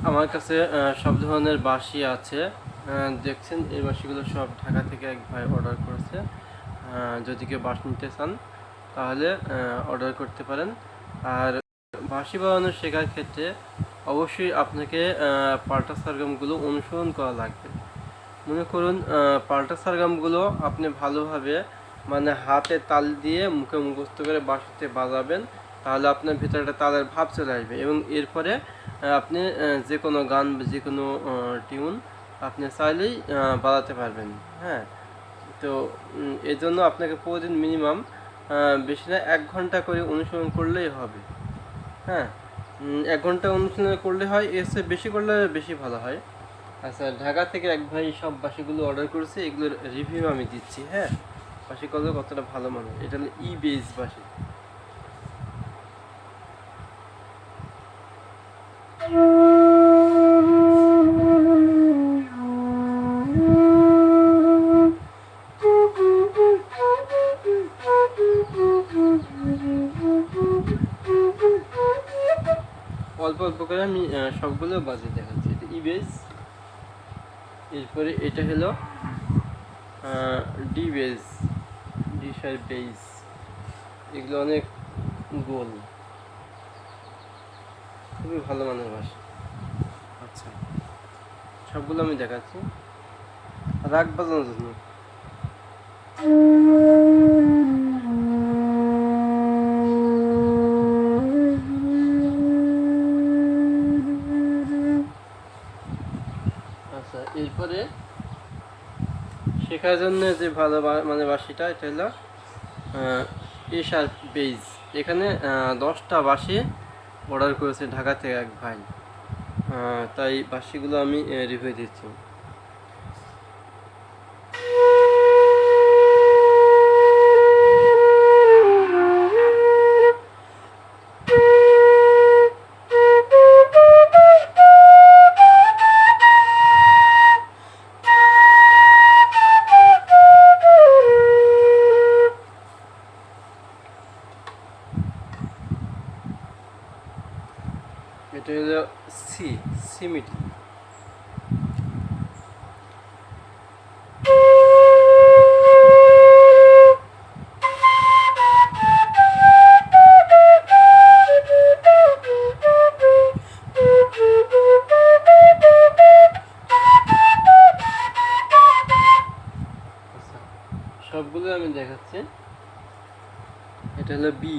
আমার কাছে সব ধরনের বাঁশি আছে। দেখছেন এই বাঁশিগুলো সব ঢাকা থেকে এক ভাই অর্ডার করেছে। যদি কেউ বাঁশ নিতে চান তাহলে অর্ডার করতে পারেন। আর বাঁশি বাজানো শেখার ক্ষেত্রে অবশ্যই আপনাকে পাল্টা সরগমগুলো অনুসরণ করা লাগবে। মনে করুন পাল্টা সরগমগুলো আপনি ভালোভাবে মানে হাতে তাল দিয়ে মুখে মুখস্থ করে বাঁশিতে বাজাবেন, তাহলে আপনার ভিতরে একটা তালের ভাব চলে আসবে এবং এরপরে আপনি যে কোনো গান বা যে কোনো টিউন আপনি চাইলেই বাজাতে পারবেন। হ্যাঁ, তো এর জন্য আপনাকে প্রতিদিন মিনিমাম বেশি না 1 ঘন্টা করে অনুসরণ করলেই হবে। হ্যাঁ, 1 ঘন্টা অনুশীলন করলে হয়, এর চেয়ে বেশি করলে বেশি ভালো হয়। আচ্ছা, ঢাকা থেকে এক ভাই সব বাঁশিগুলো অর্ডার করেছে, এগুলোর রিভিউ আমি দিচ্ছি। হ্যাঁ, বাঁশিগুলো কতটা ভালো মানে, এটা হলো বেস বাঁশি। অল্প অল্প করে আমি সবগুলো বাজিয়ে দেখাচ্ছি। এটা বেস, এরপরে এটা হলো D base, D sharp base, এগুলো অনেক গোল, খুবই ভালো মানের বাঁশি। আচ্ছা, সবগুলো আমি দেখাচ্ছি রাগ বাজানোর জন্য। আচ্ছা, এরপরে শেখার জন্য যে ভালো মানে বাঁশিটা, এটা হলো এ শার্প বেস। এখানে 10টা বাঁশি অর্ডার করেছে ঢাকা থেকে এক ভাই, তাই বাঁশিগুলো আমি রিভিউ দিচ্ছি। এটা হলো সি মিটি। সবগুলো আমি দেখাচ্ছি। এটা হলো বি।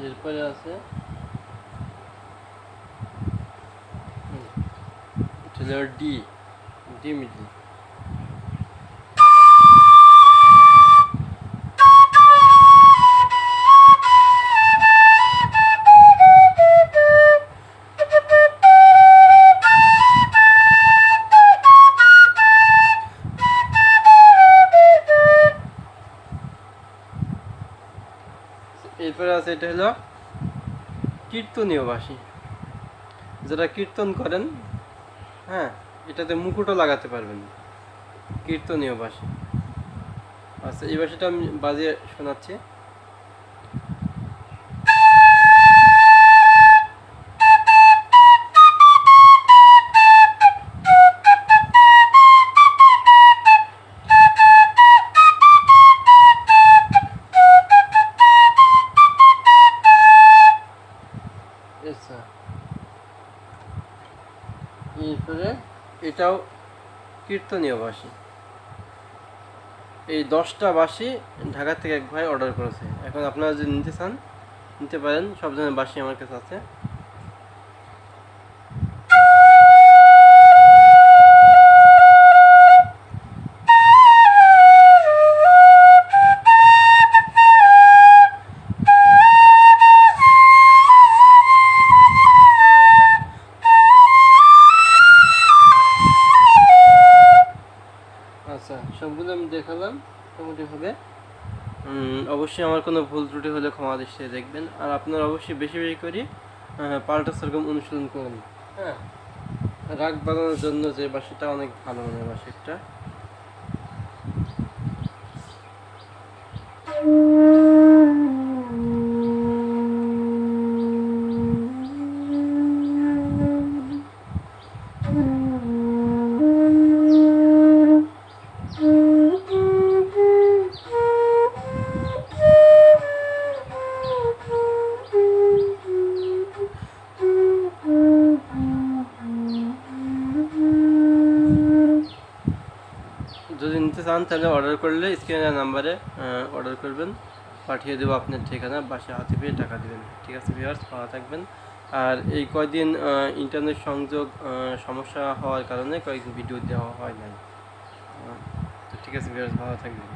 এরপরে আছে এটা হলো ডি, ডি মিডল। এরপরে আছে এটা হলো কীর্তনীয় বাঁশি, যারা কীর্তন করেন, হ্যাঁ, এটাতে মুকুটও লাগাতে পারবেন, কীর্তনীয় বাঁশি। আচ্ছা, এই বাঁশিটা আমি বাজিয়ে শোনাচ্ছি। এটাও কীর্তনীয় বাঁশি। এই 10টা বাঁশি ঢাকা থেকে এক ভাই অর্ডার করেছে। এখন আপনারা যদি নিতে চান নিতে পারেন, সব ধরনের বাঁশি আমার কাছে আছে। আচ্ছা, সবগুলো আমি দেখালাম মোটামুটিভাবে। অবশ্যই আমার কোনো ভুল ত্রুটি হলে ক্ষমা দৃষ্টিতে দেখবেন। আর আপনারা অবশ্যই বেশি বেশি করে পাল্টা সরগম অনুশীলন করুন। হ্যাঁ, রাগ বাড়ানোর জন্য যে বাঁশিটা অনেক ভালো মনে বাঁশি একটা। যদি নিতে চান তাহলে অর্ডার করলে স্ক্রিনের নাম্বারে অর্ডার করবেন, পাঠিয়ে দেবো আপনার ঠিকানা, বাসায় হাতে পেয়ে টাকা দেবেন। ঠিক আছে ভিউয়ার্স, ভালো থাকবেন। আর এই কয়দিন ইন্টারনেট সংযোগ সমস্যা হওয়ার কারণে কয়েকদিন ভিডিও দেওয়া হয় নাই। তো ঠিক আছে ভিউয়ার্স, ভালো থাকবেন।